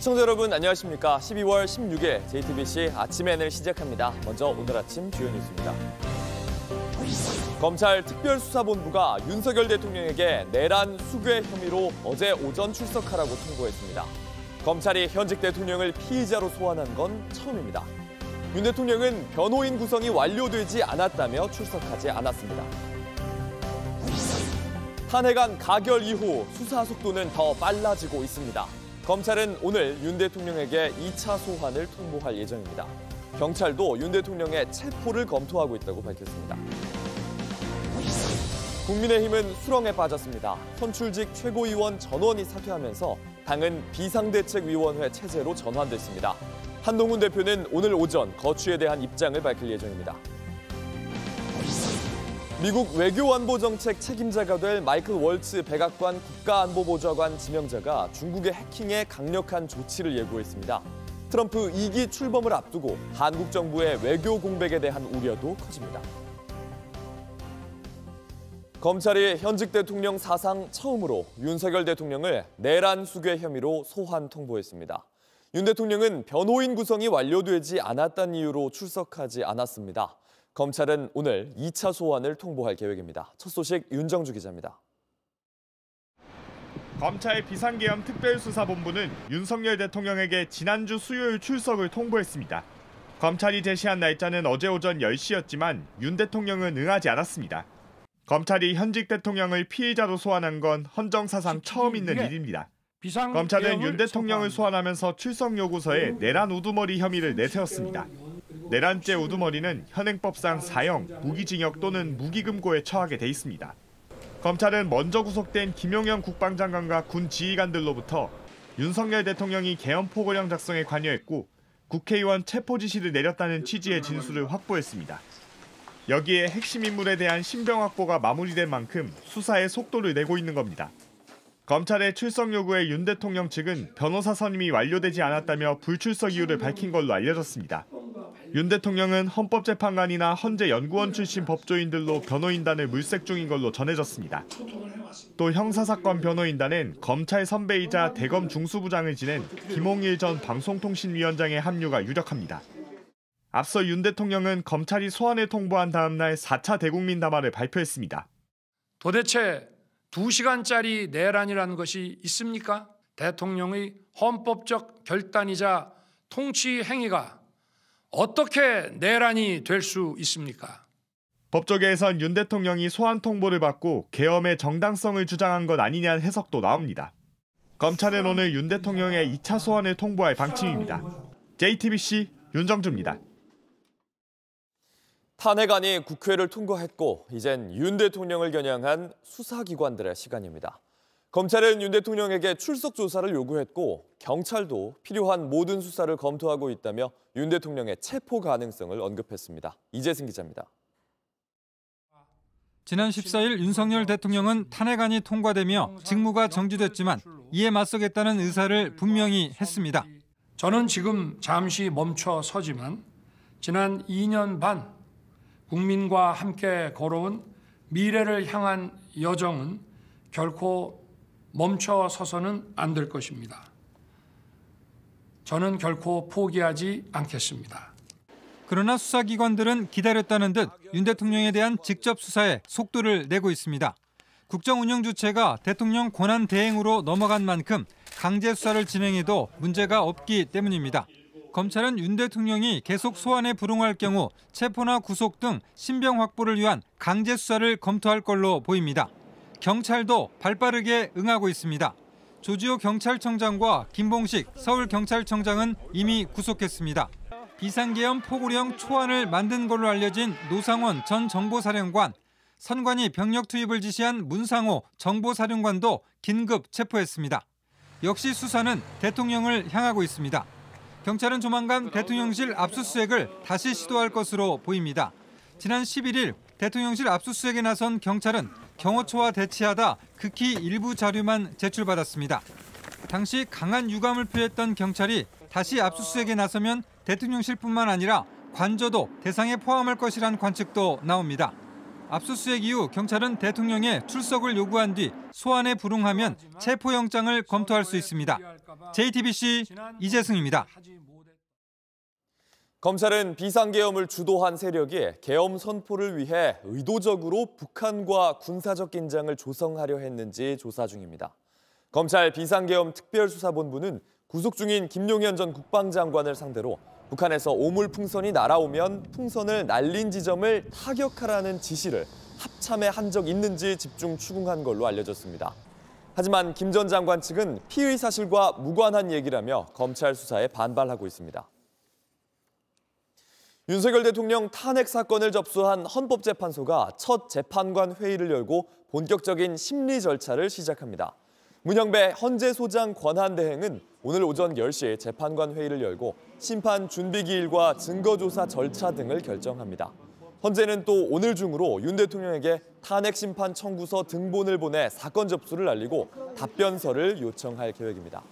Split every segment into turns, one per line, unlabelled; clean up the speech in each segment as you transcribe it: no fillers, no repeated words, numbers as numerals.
시청자 여러분 안녕하십니까. 12월 16일 JTBC 아침 N을 시작합니다. 먼저 오늘 아침 주요 뉴스입니다. 검찰 특별수사본부가 윤석열 대통령에게 내란 수괴 혐의로 어제 오전 출석하라고 통보했습니다. 검찰이 현직 대통령을 피의자로 소환한 건 처음입니다. 윤 대통령은 변호인 구성이 완료되지 않았다며 출석하지 않았습니다. 탄핵안 가결 이후 수사 속도는 더 빨라지고 있습니다. 검찰은 오늘 윤 대통령에게 2차 소환을 통보할 예정입니다. 경찰도 윤 대통령의 체포를 검토하고 있다고 밝혔습니다. 국민의힘은 수렁에 빠졌습니다. 선출직 최고위원 전원이 사퇴하면서 당은 비상대책위원회 체제로 전환됐습니다. 한동훈 대표는 오늘 오전 거취에 대한 입장을 밝힐 예정입니다. 미국 외교안보정책 책임자가 될 마이클 월츠 백악관 국가안보보좌관 지명자가 중국의 해킹에 강력한 조치를 예고했습니다. 트럼프 2기 출범을 앞두고 한국 정부의 외교 공백에 대한 우려도 커집니다. 검찰이 현직 대통령 사상 처음으로 윤석열 대통령을 내란 수괴 혐의로 소환 통보했습니다. 윤 대통령은 변호인 구성이 완료되지 않았다는 이유로 출석하지 않았습니다. 검찰은 오늘 2차 소환을 통보할 계획입니다. 첫 소식 윤정주 기자입니다.
검찰 비상계엄 특별수사본부는 윤석열 대통령에게 지난주 수요일 출석을 통보했습니다. 검찰이 제시한 날짜는 어제 오전 10시였지만 윤 대통령은 응하지 않았습니다. 검찰이 현직 대통령을 피의자로 소환한 건 헌정사상 처음 있는 일입니다. 검찰은 윤 대통령을 소환하면서 출석 요구서에 내란 우두머리 혐의를 내세웠습니다. 내란죄 우두머리는 현행법상 사형, 무기징역 또는 무기금고에 처하게 돼 있습니다. 검찰은 먼저 구속된 김용현 국방장관과 군 지휘관들로부터 윤석열 대통령이 계엄 포고령 작성에 관여했고 국회의원 체포 지시를 내렸다는 취지의 진술을 확보했습니다. 여기에 핵심 인물에 대한 신병 확보가 마무리된 만큼 수사에 속도를 내고 있는 겁니다. 검찰의 출석 요구에 윤 대통령 측은 변호사 선임이 완료되지 않았다며 불출석 이유를 밝힌 걸로 알려졌습니다. 윤 대통령은 헌법재판관이나 헌재 연구원 출신 법조인들로 변호인단을 물색 중인 걸로 전해졌습니다. 또 형사사건 변호인단은 검찰 선배이자 대검 중수부장을 지낸 김홍일 전 방송통신위원장의 합류가 유력합니다. 앞서 윤 대통령은 검찰이 소환을 통보한 다음 날 4차 대국민 담화를 발표했습니다.
도대체 2시간짜리 내란이라는 것이 있습니까? 대통령의 헌법적 결단이자 통치 행위가 어떻게 내란이 될 수 있습니까?
법조계에선 윤 대통령이 소환 통보를 받고 계엄의 정당성을 주장한 것 아니냐는 해석도 나옵니다. 검찰은 오늘 윤 대통령의 2차 소환을 통보할 방침입니다. JTBC 윤정주입니다.
탄핵안이 국회를 통과했고 이젠 윤 대통령을 겨냥한 수사기관들의 시간입니다. 검찰은 윤 대통령에게 출석 조사를 요구했고 경찰도 필요한 모든 수사를 검토하고 있다며 윤 대통령의 체포 가능성을 언급했습니다. 이재승 기자입니다.
지난 14일 윤석열 대통령은 탄핵안이 통과되며 직무가 정지됐지만 이에 맞서겠다는 의사를 분명히 했습니다.
저는 지금 잠시 멈춰 서지만 지난 2년 반 국민과 함께 걸어온 미래를 향한 여정은 결코 멈춰 서서는 안 될 것입니다. 저는 결코 포기하지 않겠습니다.
그러나 수사기관들은 기다렸다는 듯 윤 대통령에 대한 직접 수사에 속도를 내고 있습니다. 국정 운영 주체가 대통령 권한 대행으로 넘어간 만큼 강제 수사를 진행해도 문제가 없기 때문입니다. 검찰은 윤 대통령이 계속 소환에 불응할 경우 체포나 구속 등 신병 확보를 위한 강제 수사를 검토할 걸로 보입니다. 경찰도 발빠르게 응하고 있습니다. 조지호 경찰청장과 김봉식 서울경찰청장은 이미 구속했습니다. 비상계엄 포고령 초안을 만든 걸로 알려진 노상원 전 정보사령관, 선관위 병력 투입을 지시한 문상호 정보사령관도 긴급 체포했습니다. 역시 수사는 대통령을 향하고 있습니다. 경찰은 조만간 대통령실 압수수색을 다시 시도할 것으로 보입니다. 지난 11일 대통령실 압수수색에 나선 경찰은 경호처와 대치하다 극히 일부 자료만 제출받았습니다. 당시 강한 유감을 표했던 경찰이 다시 압수수색에 나서면 대통령실뿐만 아니라 관저도 대상에 포함할 것이란 관측도 나옵니다. 압수수색 이후 경찰은 대통령의 출석을 요구한 뒤 소환에 불응하면 체포영장을 검토할 수 있습니다. JTBC 이재승입니다.
검찰은 비상계엄을 주도한 세력이 계엄 선포를 위해 의도적으로 북한과 군사적 긴장을 조성하려 했는지 조사 중입니다. 검찰 비상계엄 특별수사본부는 구속 중인 김용현 전 국방장관을 상대로 북한에서 오물풍선이 날아오면 풍선을 날린 지점을 타격하라는 지시를 합참에 한 적 있는지 집중 추궁한 걸로 알려졌습니다. 하지만 김 전 장관 측은 피의 사실과 무관한 얘기라며 검찰 수사에 반발하고 있습니다. 윤석열 대통령 탄핵 사건을 접수한 헌법재판소가 첫 재판관 회의를 열고 본격적인 심리 절차를 시작합니다. 문형배 헌재소장 권한대행은 오늘 오전 10시 재판관 회의를 열고 심판 준비기일과 증거조사 절차 등을 결정합니다. 헌재는 또 오늘 중으로 윤 대통령에게 탄핵 심판 청구서 등본을 보내 사건 접수를 알리고 답변서를 요청할 계획입니다.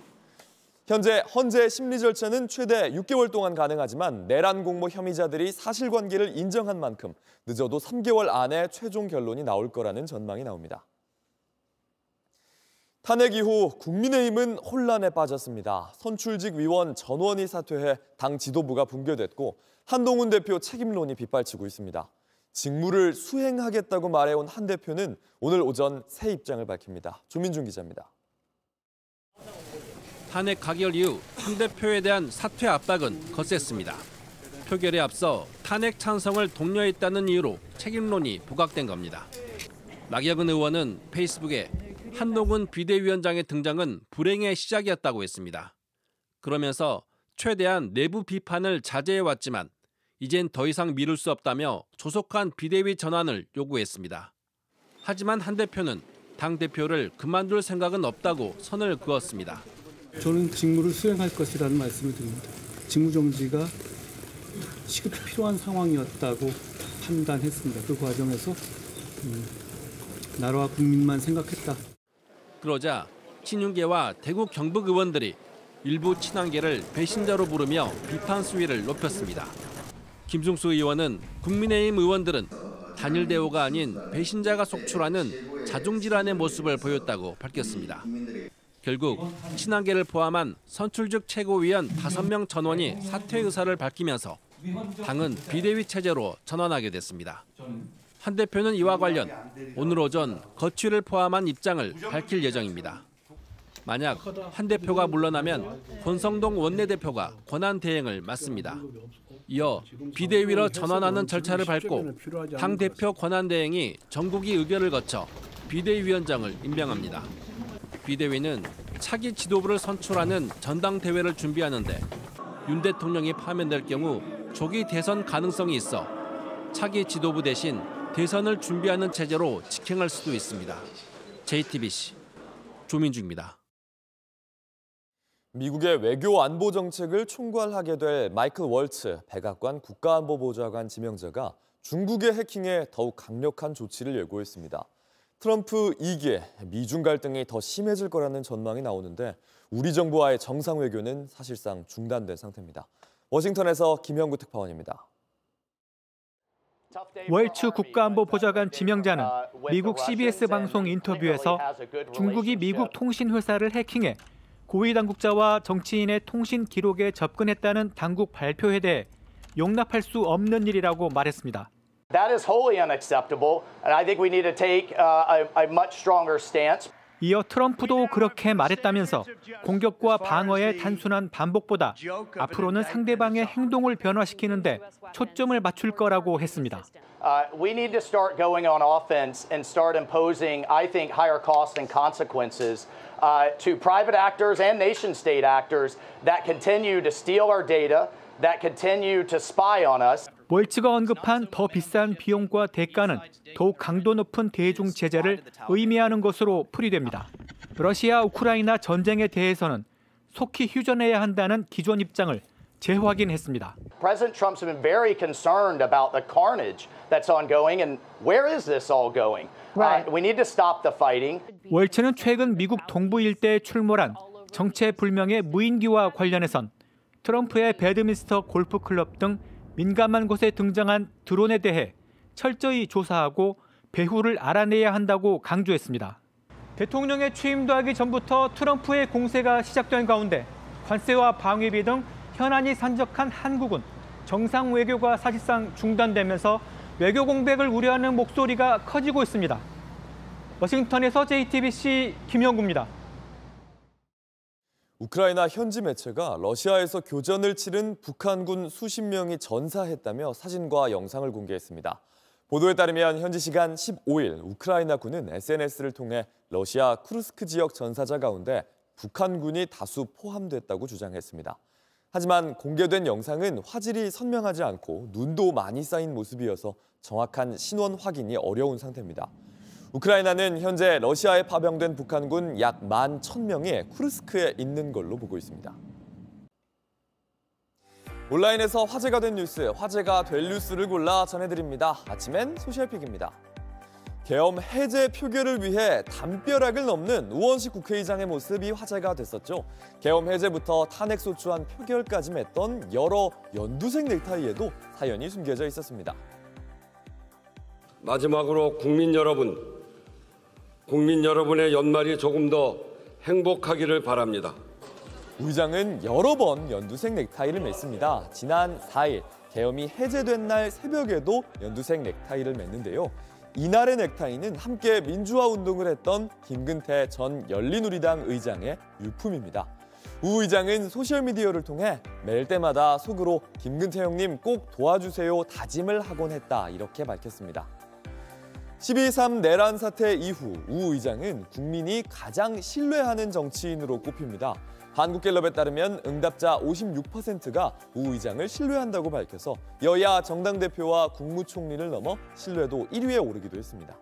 현재 헌재 심리 절차는 최대 6개월 동안 가능하지만 내란 공모 혐의자들이 사실관계를 인정한 만큼 늦어도 3개월 안에 최종 결론이 나올 거라는 전망이 나옵니다. 탄핵 이후 국민의힘은 혼란에 빠졌습니다. 선출직 위원 전원이 사퇴해 당 지도부가 붕괴됐고 한동훈 대표 책임론이 빗발치고 있습니다. 직무를 수행하겠다고 말해온 한 대표는 오늘 오전 새 입장을 밝힙니다. 조민준 기자입니다.
탄핵 가결 이후 한 대표에 대한 사퇴 압박은 거셌습니다. 표결에 앞서 탄핵 찬성을 독려했다는 이유로 책임론이 부각된 겁니다. 나경원 의원은 페이스북에 한동훈 비대위원장의 등장은 불행의 시작이었다고 했습니다. 그러면서 최대한 내부 비판을 자제해왔지만 이젠 더 이상 미룰 수 없다며 조속한 비대위 전환을 요구했습니다. 하지만 한 대표는 당 대표를 그만둘 생각은 없다고 선을 그었습니다.
저는 직무를 수행할 것이라는 말씀을 드립니다. 직무정지가 시급히 필요한 상황이었다고 판단했습니다. 그 과정에서 나라와 국민만 생각했다.
그러자 친윤계와 대구 경북 의원들이 일부 친한계를 배신자로 부르며 비판 수위를 높였습니다. 김중수 의원은 국민의힘 의원들은 단일 대우가 아닌 배신자가 속출하는 자중질환의 모습을 보였다고 밝혔습니다. 결국 친한계를 포함한 선출직 최고위원 5명 전원이 사퇴 의사를 밝히면서 당은 비대위 체제로 전환하게 됐습니다. 한 대표는 이와 관련 오늘 오전 거취를 포함한 입장을 밝힐 예정입니다. 만약 한 대표가 물러나면 권성동 원내대표가 권한 대행을 맡습니다. 이어 비대위로 전환하는 절차를 밟고 당 대표 권한 대행이 전국위 의결을 거쳐 비대위원장을 임명합니다. 비대위는 차기 지도부를 선출하는 전당대회를 준비하는데 윤 대통령이 파면될 경우 조기 대선 가능성이 있어 차기 지도부 대신 대선을 준비하는 체제로 직행할 수도 있습니다. JTBC 조민주입니다.
미국의 외교 안보 정책을 총괄하게 될 마이클 월츠 백악관 국가안보보좌관 지명자가 중국의 해킹에 더욱 강력한 조치를 예고했습니다. 트럼프 2기 미중 갈등이 더 심해질 거라는 전망이 나오는데 우리 정부와의 정상 외교는 사실상 중단된 상태입니다. 워싱턴에서 김형구 특파원입니다.
월츠 국가안보보좌관 지명자는 미국 CBS 방송 인터뷰에서 중국이 미국 통신회사를 해킹해 고위 당국자와 정치인의 통신 기록에 접근했다는 당국 발표에 대해 용납할 수 없는 일이라고 말했습니다.
That is wholly unacceptable, and I think we need to take a much stronger stance.
이어 트럼프도 그렇게 말했다면서 공격과 방어의 단순한 반복보다 앞으로는 상대방의 행동을 변화시키는데 초점을 맞출 거라고 했습니다.
We need to start going on offense and start imposing, I think, higher costs and consequences to private actors and nation-state actors that continue to steal our data, that continue to spy on us.
월츠가 언급한 더 비싼 비용과 대가는 더욱 강도 높은 대중 제재를 의미하는 것으로 풀이됩니다. 러시아 우크라이나 전쟁에 대해서는 속히 휴전해야 한다는 기존 입장을 재확인했습니다.
President Trump's been very concerned about the carnage that's ongoing and where is this all going? We need to stop the fighting.
월츠는 최근 미국 동부 일대에 출몰한 정체불명의 무인기와 관련해선 트럼프의 배드민스터 골프클럽 등 민감한 곳에 등장한 드론에 대해 철저히 조사하고 배후를 알아내야 한다고 강조했습니다. 대통령의 취임도 하기 전부터 트럼프의 공세가 시작된 가운데 관세와 방위비 등 현안이 산적한 한국은 정상 외교가 사실상 중단되면서 외교 공백을 우려하는 목소리가 커지고 있습니다. 워싱턴에서 JTBC 김영구입니다.
우크라이나 현지 매체가 러시아에서 교전을 치른 북한군 수십 명이 전사했다며 사진과 영상을 공개했습니다. 보도에 따르면 현지 시간 15일 우크라이나군은 SNS를 통해 러시아 쿠르스크 지역 전사자 가운데 북한군이 다수 포함됐다고 주장했습니다. 하지만 공개된 영상은 화질이 선명하지 않고 눈도 많이 쌓인 모습이어서 정확한 신원 확인이 어려운 상태입니다. 우크라이나는 현재 러시아에 파병된 북한군 약 11,000명이 쿠르스크에 있는 걸로 보고 있습니다. 온라인에서 화제가 된 뉴스, 화제가 될 뉴스를 골라 전해드립니다. 아침엔 소셜픽입니다. 계엄 해제 표결을 위해 담벼락을 넘는 우원식 국회의장의 모습이 화제가 됐었죠. 계엄 해제부터 탄핵소추안 표결까지 맺던 여러 연두색 넥타이에도 사연이 숨겨져 있었습니다.
마지막으로 국민 여러분의 연말이 조금 더 행복하기를 바랍니다.
우 의장은 여러 번 연두색 넥타이를 맸습니다. 지난 4일 계엄이 해제된 날 새벽에도 연두색 넥타이를 맸는데요. 이날의 넥타이는 함께 민주화 운동을 했던 김근태 전 열린우리당 의장의 유품입니다. 우 의장은 소셜미디어를 통해 맬 때마다 속으로 김근태 형님 꼭 도와주세요 다짐을 하곤 했다 이렇게 밝혔습니다. 12.3 내란 사태 이후 우 의장은 국민이 가장 신뢰하는 정치인으로 꼽힙니다. 한국갤럽에 따르면 응답자 56%가 우 의장을 신뢰한다고 밝혀서 여야 정당 대표와 국무총리를 넘어 신뢰도 1위에 오르기도 했습니다.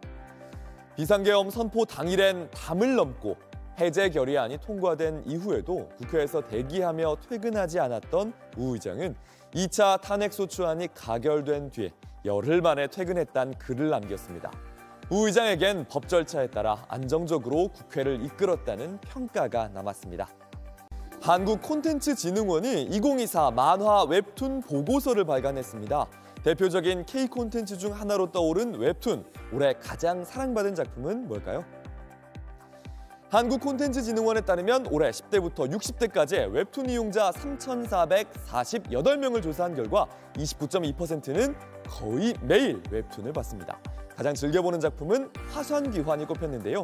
비상계엄 선포 당일엔 담을 넘고 해제 결의안이 통과된 이후에도 국회에서 대기하며 퇴근하지 않았던 우 의장은 2차 탄핵소추안이 가결된 뒤에 열흘 만에 퇴근했다는 글을 남겼습니다. 우 의장에겐 법 절차에 따라 안정적으로 국회를 이끌었다는 평가가 남았습니다. 한국콘텐츠진흥원이 2024 만화 웹툰 보고서를 발간했습니다. 대표적인 K콘텐츠 중 하나로 떠오른 웹툰, 올해 가장 사랑받은 작품은 뭘까요? 한국콘텐츠진흥원에 따르면 올해 10대부터 60대까지의 웹툰 이용자 3,448명을 조사한 결과 29.2%는 거의 매일 웹툰을 봤습니다. 가장 즐겨보는 작품은 화산귀환이 꼽혔는데요.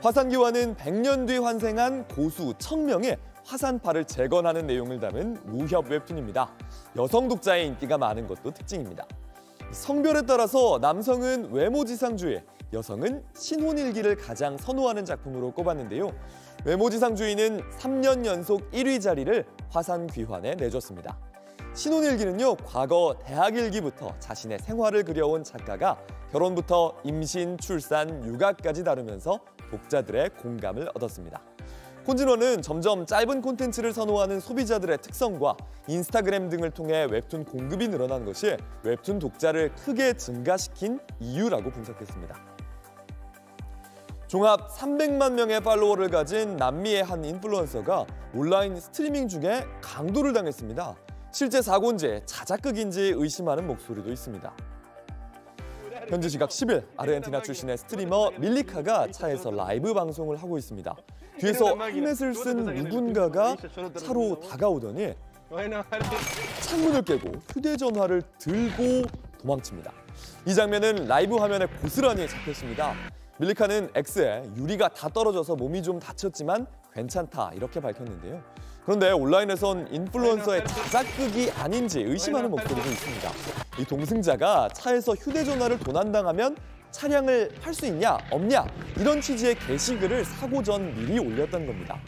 화산귀환은 100년 뒤 환생한 고수 청명의 화산파를 재건하는 내용을 담은 무협 웹툰입니다. 여성 독자의 인기가 많은 것도 특징입니다. 성별에 따라서 남성은 외모지상주의, 여성은 신혼일기를 가장 선호하는 작품으로 꼽았는데요. 외모지상주의는 3년 연속 1위 자리를 화산귀환에 내줬습니다. 신혼일기는요, 과거 대학일기부터 자신의 생활을 그려온 작가가 결혼부터 임신, 출산, 육아까지 다루면서 독자들의 공감을 얻었습니다. 콘진원은 점점 짧은 콘텐츠를 선호하는 소비자들의 특성과 인스타그램 등을 통해 웹툰 공급이 늘어난 것이 웹툰 독자를 크게 증가시킨 이유라고 분석했습니다. 종합 300만 명의 팔로워를 가진 남미의 한 인플루언서가 온라인 스트리밍 중에 강도를 당했습니다. 실제 사고인지 자작극인지 의심하는 목소리도 있습니다. 현지 시각 10일 아르헨티나 출신의 스트리머 밀리카가 차에서 라이브 방송을 하고 있습니다. 뒤에서 헬멧을 쓴 누군가가 차로 다가오더니 창문을 깨고 휴대전화를 들고 도망칩니다. 이 장면은 라이브 화면에 고스란히 잡혔습니다. 밀리카는 X에 유리가 다 떨어져서 몸이 좀 다쳤지만 괜찮다 이렇게 밝혔는데요. 그런데 온라인에선 인플루언서의 자작극이 아닌지 의심하는 목소리도 있습니다. 이 동승자가 차에서 휴대전화를 도난당하면 차량을 팔 수 있냐 없냐 이런 취지의 게시글을 사고 전 미리 올렸던 겁니다.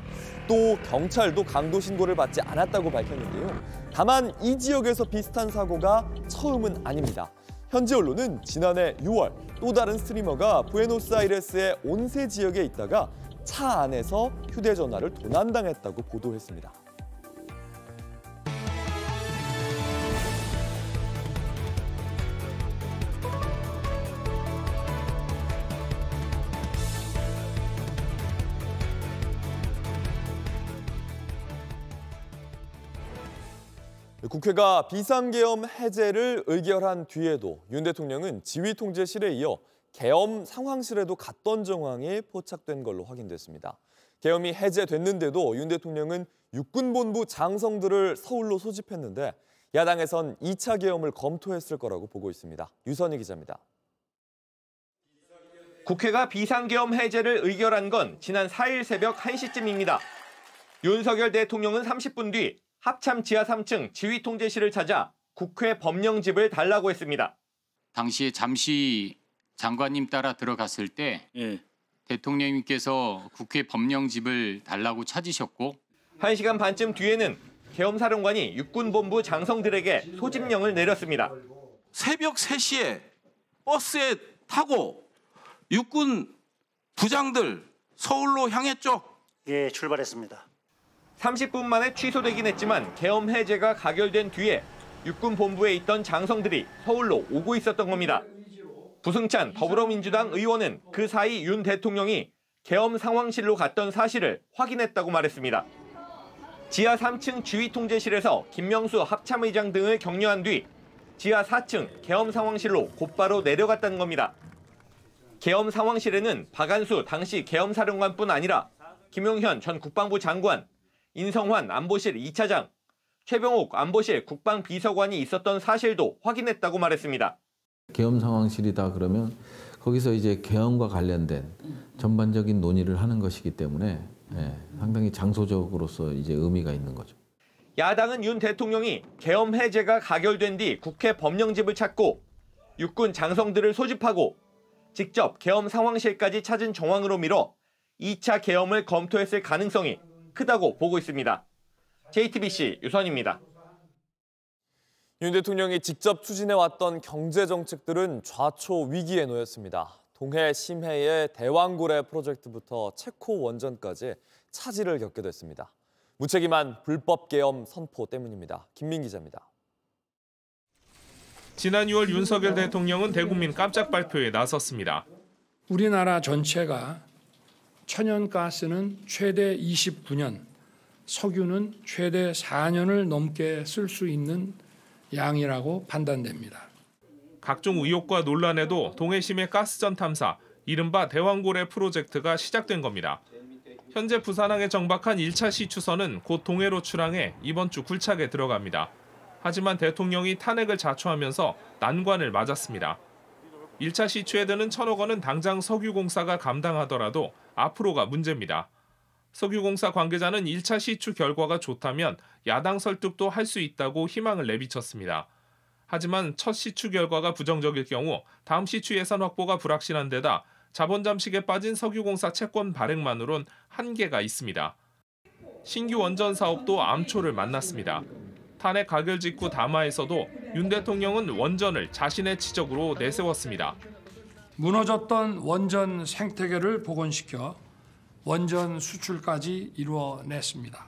또 경찰도 강도 신고를 받지 않았다고 밝혔는데요. 다만 이 지역에서 비슷한 사고가 처음은 아닙니다. 현지 언론은 지난해 6월 또 다른 스트리머가 부에노스아이레스의 온세 지역에 있다가 차 안에서 휴대전화를 도난당했다고 보도했습니다. 국회가 비상계엄 해제를 의결한 뒤에도 윤 대통령은 지휘통제실에 이어 계엄 상황실에도 갔던 정황이 포착된 걸로 확인됐습니다. 계엄이 해제됐는데도 윤 대통령은 육군본부 장성들을 서울로 소집했는데 야당에선 2차 계엄을 검토했을 거라고 보고 있습니다. 유선희 기자입니다.
국회가 비상계엄 해제를 의결한 건 지난 4일 새벽 1시쯤입니다. 윤석열 대통령은 30분 뒤 합참 지하 3층 지휘통제실을 찾아 국회 법령집을 달라고 했습니다.
당시에 잠시 장관님 따라 들어갔을 때 대통령님께서 국회 법령집을 달라고 찾으셨고
1시간 반쯤 뒤에는 계엄사령관이 육군본부 장성들에게 소집령을 내렸습니다.
새벽 3시에 버스에 타고 육군 부장들 서울로 향했죠?
예, 출발했습니다.
30분 만에 취소되긴 했지만 계엄 해제가 가결된 뒤에 육군 본부에 있던 장성들이 서울로 오고 있었던 겁니다. 부승찬 더불어민주당 의원은 그 사이 윤 대통령이 계엄 상황실로 갔던 사실을 확인했다고 말했습니다. 지하 3층 지휘통제실에서 김명수 합참의장 등을 격려한 뒤 지하 4층 계엄 상황실로 곧바로 내려갔다는 겁니다. 계엄 상황실에는 박안수 당시 계엄사령관뿐 아니라 김용현 전 국방부 장관, 인성환 안보실 2차장, 최병욱 안보실 국방비서관이 있었던 사실도 확인했다고 말했습니다.
계엄 상황실이다 그러면 거기서 이제 계엄과 관련된 전반적인 논의를 하는 것이기 때문에 상당히 장소적으로서 이제 의미가 있는 거죠.
야당은 윤 대통령이 계엄 해제가 가결된 뒤 국회 법령집을 찾고 육군 장성들을 소집하고 직접 계엄 상황실까지 찾은 정황으로 미뤄 2차 계엄을 검토했을 가능성이 크다고 보고 있습니다. JTBC 유선입니다.
윤 대통령이 직접 추진해왔던 경제 정책들은 좌초 위기에 놓였습니다. 동해 심해의 대왕고래 프로젝트부터 체코 원전까지 차질을 겪게 됐습니다. 무책임한 불법 계엄 선포 때문입니다. 김민 기자입니다.
지난 6월 윤석열 대통령은 대국민 깜짝 발표에 나섰습니다.
우리나라 전체가 천연가스는 최대 29년, 석유는 최대 4년을 넘게 쓸 수 있는 양이라고 판단됩니다.
각종 의혹과 논란에도 동해심해 가스전 탐사, 이른바 대왕고래 프로젝트가 시작된 겁니다. 현재 부산항에 정박한 1차 시추선은 곧 동해로 출항해 이번 주 굴착에 들어갑니다. 하지만 대통령이 탄핵을 자초하면서 난관을 맞았습니다. 1차 시추에 드는 1,000억 원은 당장 석유공사가 감당하더라도 앞으로가 문제입니다. 석유공사 관계자는 1차 시추 결과가 좋다면 야당 설득도 할 수 있다고 희망을 내비쳤습니다. 하지만 첫 시추 결과가 부정적일 경우 다음 시추 예산 확보가 불확실한 데다 자본 잠식에 빠진 석유공사 채권 발행만으론 한계가 있습니다. 신규 원전 사업도 암초를 만났습니다. 탄핵 가결 직후 담화에서도 윤 대통령은 원전을 자신의 치적으로 내세웠습니다.
무너졌던 원전 생태계를 복원시켜 원전 수출까지 이루어냈습니다.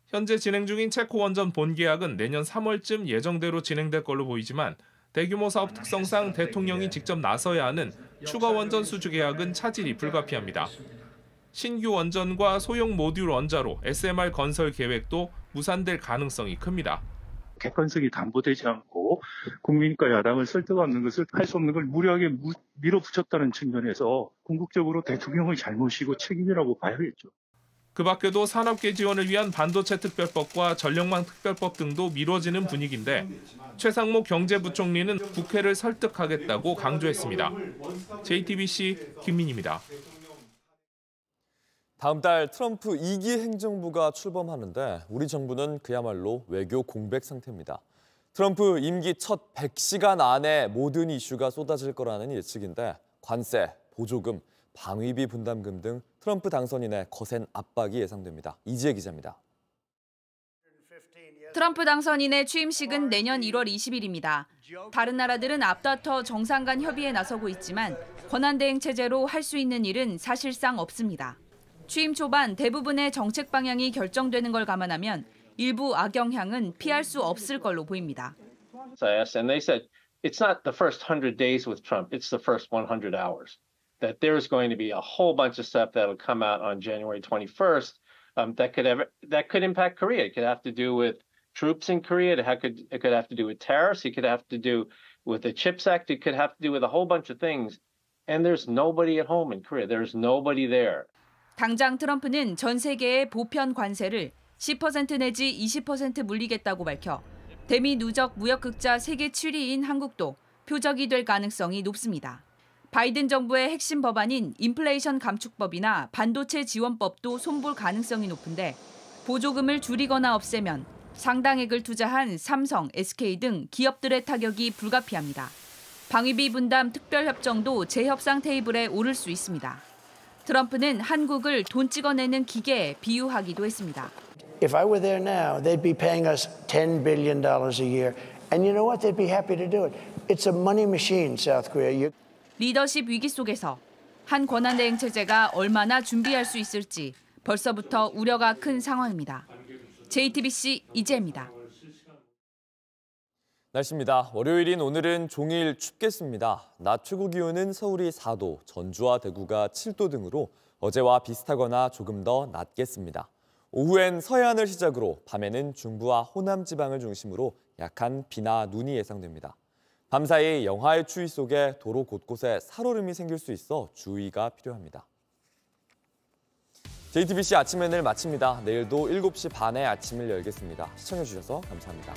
현재 진행 중인 체코 원전 본계약은 내년 3월쯤 예정대로 진행될 걸로 보이지만 대규모 사업 특성상 대통령이 직접 나서야 하는 추가 원전 수주 계약은 차질이 불가피합니다. 신규 원전과 소형 모듈 원자로 SMR 건설 계획도 무산될 가능성이 큽니다.
객관성이 담보되지 않고 국민과 야당을 설득하는 것을 할 수 없는 걸 무리하게 밀어붙였다는 측면에서 궁극적으로 대통령의 잘못이고 책임이라고 봐야겠죠.
그 밖에도 산업계 지원을 위한 반도체 특별법과 전력망 특별법 등도 미뤄지는 분위기인데 최상목 경제부총리는 국회를 설득하겠다고 강조했습니다. JTBC 김민희입니다.
다음 달 트럼프 2기 행정부가 출범하는데 우리 정부는 그야말로 외교 공백 상태입니다. 트럼프 임기 첫 100시간 안에 모든 이슈가 쏟아질 거라는 예측인데 관세, 보조금, 방위비 분담금 등 트럼프 당선인의 거센 압박이 예상됩니다. 이지혜 기자입니다.
트럼프 당선인의 취임식은 내년 1월 20일입니다. 다른 나라들은 앞다퉈 정상 간 협의에 나서고 있지만 권한대행 체제로 할 수 있는 일은 사실상 없습니다. 취임 초반 대부분의 정책 방향이 결정되는 걸 감안하면 일부 악영향은 피할 수 없을 걸로 보입니다.
And they said it's not the first 100 days with Trump, it's the first 100 hours. That there's going to be a whole bunch of stuff that'll come out on January 21st that could impact Korea. It could have to do with troops in Korea. It could have to do with tariffs. It could have to do with the CHIPS Act. It could have to do with a whole bunch of things And there's nobody at home in Korea. There's nobody there.
당장 트럼프는 전 세계의 보편 관세를 10% 내지 20% 물리겠다고 밝혀 대미 누적 무역흑자 세계 7위인 한국도 표적이 될 가능성이 높습니다. 바이든 정부의 핵심 법안인 인플레이션 감축법이나 반도체 지원법도 손볼 가능성이 높은데 보조금을 줄이거나 없애면 상당액을 투자한 삼성, SK 등 기업들의 타격이 불가피합니다. 방위비 분담 특별협정도 재협상 테이블에 오를 수 있습니다. 트럼프는 한국을 돈 찍어내는 기계에 비유하기도 했습니다.
If I were there now, they'd be paying us $10 billion a year. And you know what? They'd be happy to do it. It's a money machine, South Korea.
리더십 위기 속에서 한 권한대행 체제가 얼마나 준비할 수 있을지 벌써부터 우려가 큰 상황입니다. JTBC 이재입니다.
날씨입니다. 월요일인 오늘은 종일 춥겠습니다. 낮 최고 기온은 서울이 4도, 전주와 대구가 7도 등으로 어제와 비슷하거나 조금 더 낮겠습니다. 오후엔 서해안을 시작으로 밤에는 중부와 호남 지방을 중심으로 약한 비나 눈이 예상됩니다. 밤사이 영하의 추위 속에 도로 곳곳에 살얼음이 생길 수 있어 주의가 필요합니다. JTBC 아침 N을 마칩니다. 내일도 7시 반에 아침을 열겠습니다. 시청해주셔서 감사합니다.